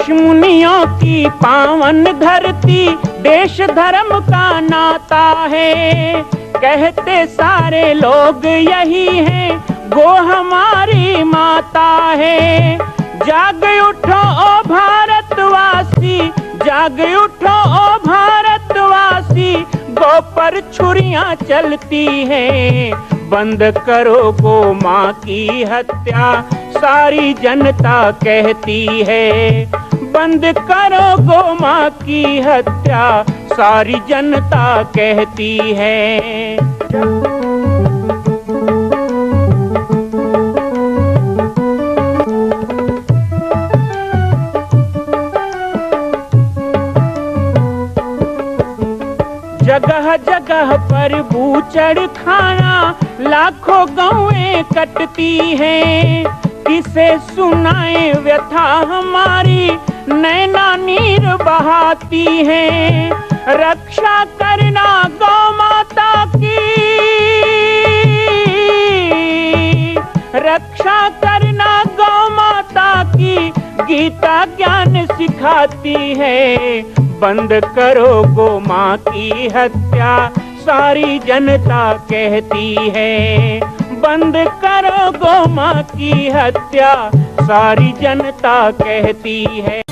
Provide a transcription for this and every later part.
ऋषि मुनियों की पावन धरती, देश धर्म का नाता है। कहते सारे लोग यही हैं, गो हमारी माता है। जाग उठो ओ भारतवासी, जाग उठो ओ भारतवासी, गो पर छुरियां चलती हैं। बंद करो गो माँ की हत्या, सारी जनता कहती है। बंद करो गो माँ की हत्या, सारी जनता कहती है। जगह जगह पर बूचड़ खाना, लाखों गौएं कटती हैं। किसे सुनाए व्यथा हमारी, नैना नीर बहाती हैं। रक्षा करना गौ माता की, रक्षा करना गौ माता की, गीता ज्ञान सिखाती है। बंद करो गो माँ की हत्या, सारी जनता कहती है। बंद करो गो माँ की हत्या, सारी जनता कहती है।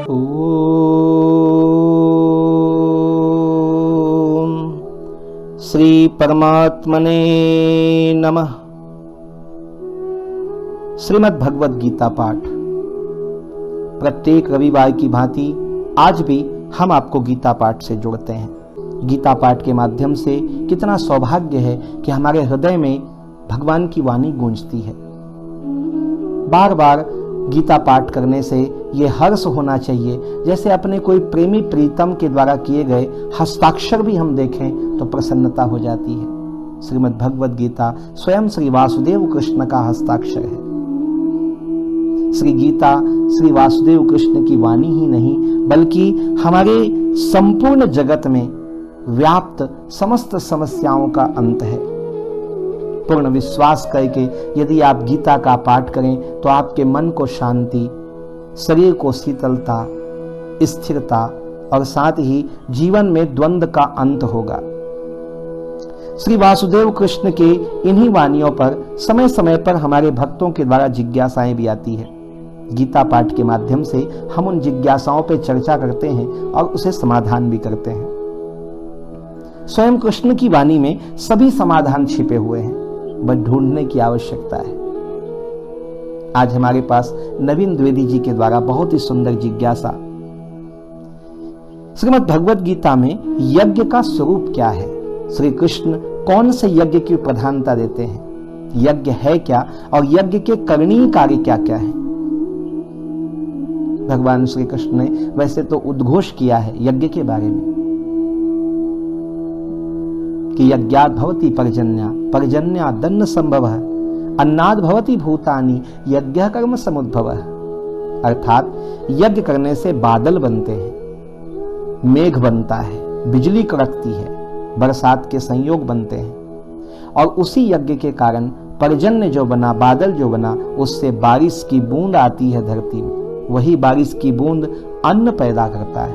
ओम श्री परमात्मने नमः। श्रीमद् भगवद गीता पाठ प्रत्येक रविवार की भांति आज भी हम आपको गीता पाठ से जोड़ते हैं। गीता पाठ के माध्यम से कितना सौभाग्य है कि हमारे हृदय में भगवान की वाणी गूंजती है। बार बार गीता पाठ करने से ये हर्ष होना चाहिए जैसे अपने कोई प्रेमी प्रीतम के द्वारा किए गए हस्ताक्षर भी हम देखें तो प्रसन्नता हो जाती है। श्रीमद् भगवद गीता स्वयं श्री वासुदेव कृष्ण का हस्ताक्षर है। श्री गीता श्री वासुदेव कृष्ण की वाणी ही नहीं बल्कि हमारे संपूर्ण जगत में व्याप्त समस्त समस्याओं का अंत है। पूर्ण विश्वास करके यदि आप गीता का पाठ करें तो आपके मन को शांति, शरीर को शीतलता, स्थिरता और साथ ही जीवन में द्वंद्व का अंत होगा। श्री वासुदेव कृष्ण के इन्हीं वाणियों पर समय समय पर हमारे भक्तों के द्वारा जिज्ञासाएं भी आती है। गीता पाठ के माध्यम से हम उन जिज्ञासाओं पर चर्चा करते हैं और उसे समाधान भी करते हैं। स्वयं कृष्ण की वाणी में सभी समाधान छिपे हुए हैं, बस ढूंढने की आवश्यकता है। आज हमारे पास नवीन द्विवेदी जी के द्वारा बहुत ही सुंदर जिज्ञासा। श्रीमद् भगवद गीता में यज्ञ का स्वरूप क्या है? श्री कृष्ण कौन से यज्ञ की प्रधानता देते हैं? यज्ञ है क्या और यज्ञ के करणीय कार्य क्या क्या है? भगवान श्री कृष्ण ने वैसे तो उद्घोष किया है यज्ञ के बारे में कि यज्ञात् भवति पर्जन्या, पर्जन्या दन्न संभवः, अन्नाद् भवति भूतानि, यज्ञ कर्म समुद्भवः। अर्थात यज्ञ करने से बादल बनते हैं, मेघ बनता है, बिजली कड़कती है, बरसात के संयोग बनते हैं और उसी यज्ञ के कारण पर्जन्य जो बना, बादल जो बना, उससे बारिश की बूंद आती है धरती में। वही बारिश की बूंद अन्न पैदा करता है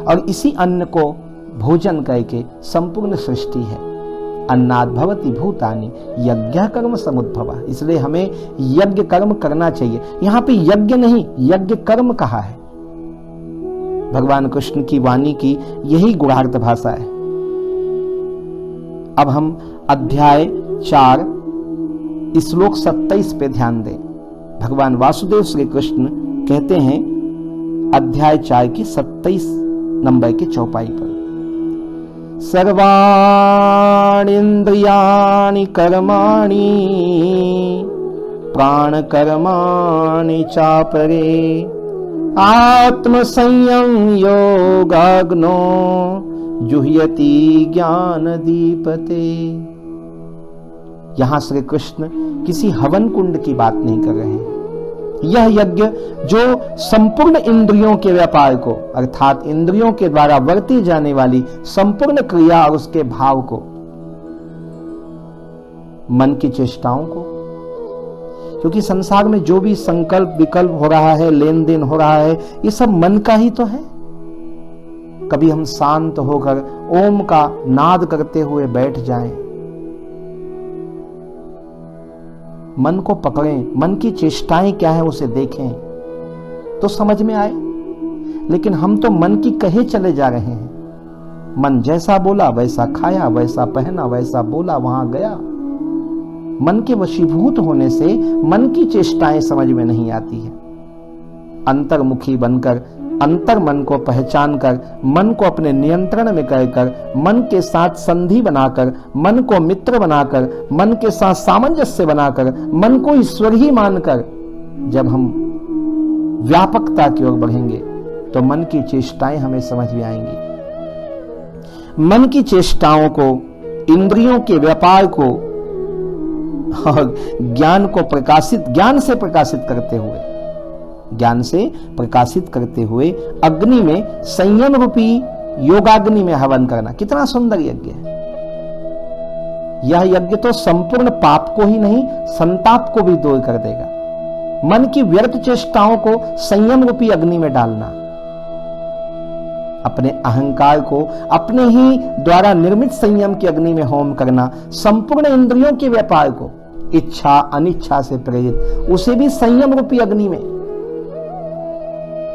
और इसी अन्न को भोजन करके संपूर्ण सृष्टि है। अन्नाद् भवति भूतानि, यज्ञ कर्म समुद्भवः। इसलिए हमें यज्ञ कर्म करना चाहिए। यहाँ पे यज्ञ नहीं, यज्ञ कर्म कहा है। भगवान कृष्ण की वाणी की यही गुणार्थ भाषा है। अब हम अध्याय 4 श्लोक 27 पे ध्यान दें। भगवान वासुदेव श्री कृष्ण कहते हैं अध्याय 4 की 27 नंबर की चौपाई पर, सर्वाणि इंद्रियाणि कर्माणि प्राण कर्माणि चापरे, आत्म संयम योगाग्नो जुह्यति ज्ञान दीपते। यहां श्री कृष्ण किसी हवन कुंड की बात नहीं कर रहे हैं। यह यज्ञ जो संपूर्ण इंद्रियों के व्यापार को अर्थात इंद्रियों के द्वारा बरती जाने वाली संपूर्ण क्रिया और उसके भाव को मन की चेष्टाओं को। क्योंकि संसार में जो भी संकल्प विकल्प हो रहा है, लेन देन हो रहा है, ये सब मन का ही तो है। कभी हम शांत होकर ओम का नाद करते हुए बैठ जाएं, मन को पकड़ें, मन की चेष्टाएं क्या है उसे देखें तो समझ में आए। लेकिन हम तो मन की कहे चले जा रहे हैं। मन जैसा बोला वैसा खाया, वैसा पहना, वैसा बोला वहां गया। मन के वशीभूत होने से मन की चेष्टाएं समझ में नहीं आती है। अंतर्मुखी बनकर, अंतर मन को पहचान कर, मन को अपने नियंत्रण में कहकर, मन के साथ संधि बनाकर, मन को मित्र बनाकर, मन के साथ सामंजस्य बनाकर, मन को ईश्वर ही मानकर जब हम व्यापकता की ओर बढ़ेंगे तो मन की चेष्टाएं हमें समझ में आएंगी। मन की चेष्टाओं को, इंद्रियों के व्यापार को और ज्ञान को प्रकाशित, ज्ञान से प्रकाशित करते हुए अग्नि में, संयम रूपी योगाग्नि में हवन करना कितना सुंदर यज्ञ है। यह यज्ञ तो संपूर्ण पाप को ही नहीं, संताप को भी दूर कर देगा। मन की व्यर्थ चेष्टाओं को संयम रूपी अग्नि में डालना, अपने अहंकार को अपने ही द्वारा निर्मित संयम की अग्नि में होम करना, संपूर्ण इंद्रियों के व्यापार को इच्छा अनिच्छा से प्रेरित उसे भी संयम रूपी अग्नि में।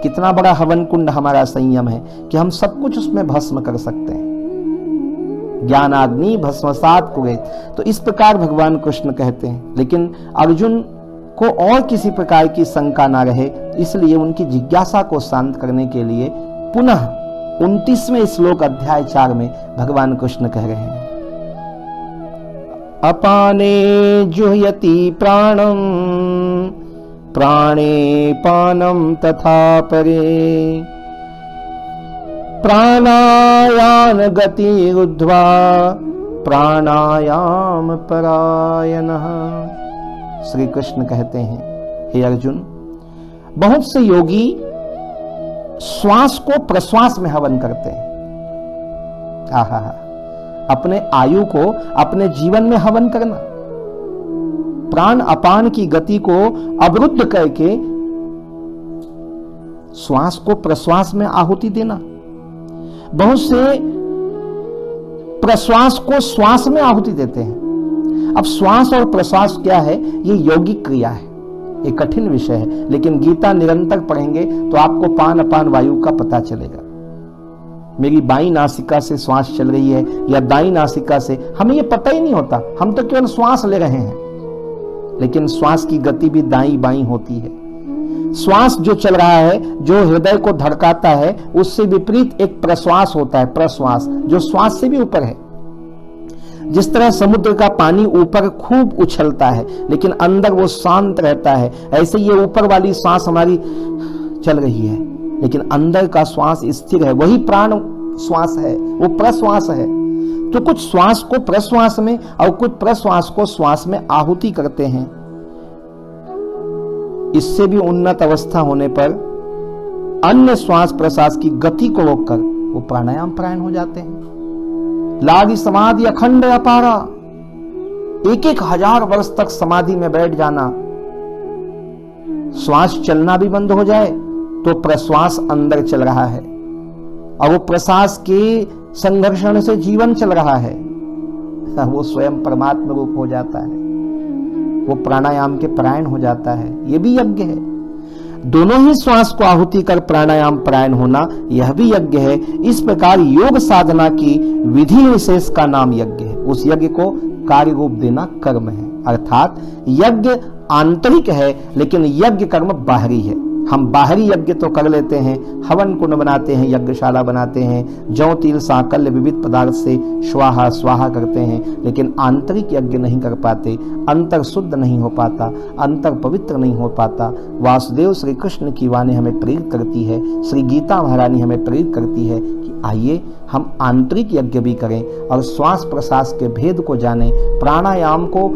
कितना बड़ा हवन कुंड हमारा संयम है कि हम सब कुछ उसमें भस्म कर सकते हैं। ज्ञानाग्नि भस्मसात कुरेत, तो इस प्रकार भगवान कृष्ण कहते हैं। लेकिन अर्जुन को और किसी प्रकार की शंका ना रहे, इसलिए उनकी जिज्ञासा को शांत करने के लिए पुनः 29वें श्लोक अध्याय 4 में भगवान कृष्ण कह रहे हैं, अपाने जुह्यति प्राणम प्राणे पानम तथा परे प्राणायान गति ऊर्ध्वा प्राणायाम परायणः। श्री कृष्ण कहते हैं, हे अर्जुन, बहुत से योगी श्वास को प्रश्वास में हवन करते हैं। आहा, अपने आयु को अपने जीवन में हवन करना, प्राण अपान की गति को अवरुद्ध करके श्वास को प्रश्वास में आहुति देना। बहुत से प्रश्वास को श्वास में आहुति देते हैं। अब श्वास और प्रश्वास क्या है, ये यौगिक क्रिया है, ये कठिन विषय है, लेकिन गीता निरंतर पढ़ेंगे तो आपको पान अपान वायु का पता चलेगा। मेरी बाईं नासिका से श्वास चल रही है या दाईं नासिका से, हमें ये पता ही नहीं होता, हम तो केवल श्वास ले रहे हैं। लेकिन श्वास की गति भी दाईं बाईं होती है। श्वास जो चल रहा है, जो हृदय को धड़काता है, उससे विपरीत एक प्रश्वास होता है, प्रश्वास, जो श्वास से भी ऊपर है। जिस तरह समुद्र का पानी ऊपर खूब उछलता है लेकिन अंदर वो शांत रहता है, ऐसे ये ऊपर वाली श्वास हमारी चल रही है लेकिन अंदर का श्वास स्थिर है, वही प्राण श्वास है, वो प्रश्वास है। तो कुछ श्वास को प्रश्वास में और कुछ प्रश्वास को श्वास में आहुति करते हैं। इससे भी उन्नत अवस्था होने पर अन्य श्वास प्रश्वास की गति को रोककर वो प्राणायाम प्राण हो जाते हैं। लागी समाधि अखंड अपारा, 1,000 वर्ष तक समाधि में बैठ जाना, श्वास चलना भी बंद हो जाए तो प्रश्वास अंदर चल रहा है और वो प्रश्वास के संघर्षण से जीवन चल रहा है, वो स्वयं परमात्मा रूप हो जाता है, वो प्राणायाम के परायण हो जाता है। ये भी यज्ञ है। दोनों ही श्वास को आहुति कर प्राणायाम परायण होना, यह भी यज्ञ है। इस प्रकार योग साधना की विधि विशेष का नाम यज्ञ है। उस यज्ञ को कार्य रूप देना कर्म है, अर्थात यज्ञ आंतरिक है लेकिन यज्ञ कर्म बाहरी है। हम बाहरी यज्ञ तो कर लेते हैं, हवन कुंड बनाते हैं, यज्ञशाला बनाते हैं, जौ तिल सांकल्य विविध पदार्थ से स्वाहा स्वाहा करते हैं, लेकिन आंतरिक यज्ञ नहीं कर पाते, अंतर शुद्ध नहीं हो पाता, अंतर पवित्र नहीं हो पाता। वासुदेव श्री कृष्ण की वाणी हमें प्रेरित करती है, श्री गीता महारानी हमें प्रेरित करती है कि आइए हम आंतरिक यज्ञ भी करें और श्वास प्रश्वास के भेद को जानें, प्राणायाम को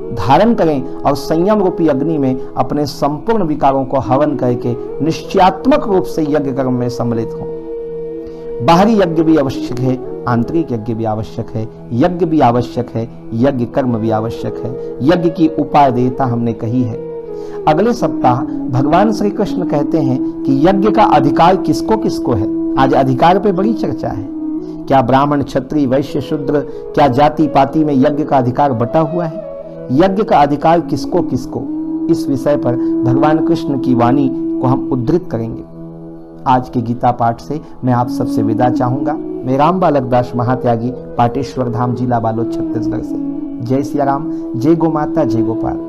धारण करें और संयम रूपी अग्नि में अपने संपूर्ण विकारों को हवन करके निश्चयात्मक रूप से यज्ञ कर्म में सम्मिलित हों। बाहरी यज्ञ भी आवश्यक है, आंतरिक यज्ञ भी आवश्यक है, यज्ञ भी आवश्यक है, यज्ञ कर्म भी आवश्यक है। यज्ञ की उपादेयता हमने कही है। अगले सप्ताह भगवान श्री कृष्ण कहते हैं कि यज्ञ का अधिकार किसको किसको है। आज अधिकार पे बड़ी चर्चा है। क्या ब्राह्मण, क्षत्रिय, वैश्य, शूद्र, क्या जाति पाति में यज्ञ का अधिकार बटा हुआ है? यज्ञ का अधिकार किसको किसको, इस विषय पर भगवान कृष्ण की वाणी को हम उद्धृत करेंगे। आज के गीता पाठ से मैं आप सबसे विदा चाहूंगा। मैं राम बालक दास महात्यागी, पाटेश्वर धाम, जिला बालोद, छत्तीसगढ़ से। जय सिया राम, जय गो माता, जय गोपाल।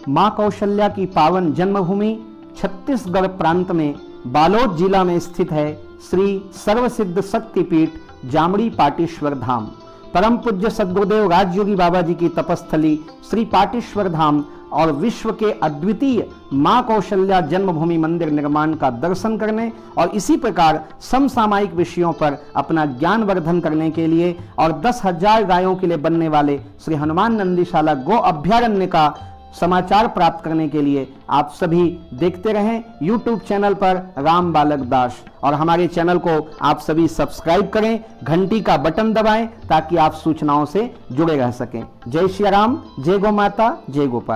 मां कौशल्या की पावन जन्मभूमि छत्तीसगढ़ प्रांत में बालोद जिला में स्थित है श्री सर्वसिद्ध शक्तिपीठ जामड़ी पाटेश्वर धाम। परम पूज्य सद्गुरुदेव राजयोगी बाबा जी की तपस्थली श्री पाटेश्वर धाम और विश्व के अद्वितीय मां कौशल्या जन्मभूमि मंदिर निर्माण का दर्शन करने और इसी प्रकार समसामयिक विषयों पर अपना ज्ञान वर्धन करने के लिए और 10,000 गायों के लिए बनने वाले श्री हनुमान नंदीशाला गो अभ्यारण्य का समाचार प्राप्त करने के लिए आप सभी देखते रहें YouTube चैनल पर राम बालक दास, और हमारे चैनल को आप सभी सब्सक्राइब करें, घंटी का बटन दबाएं ताकि आप सूचनाओं से जुड़े रह सकें। जय श्री राम, जय गो माता, जय गोपाल।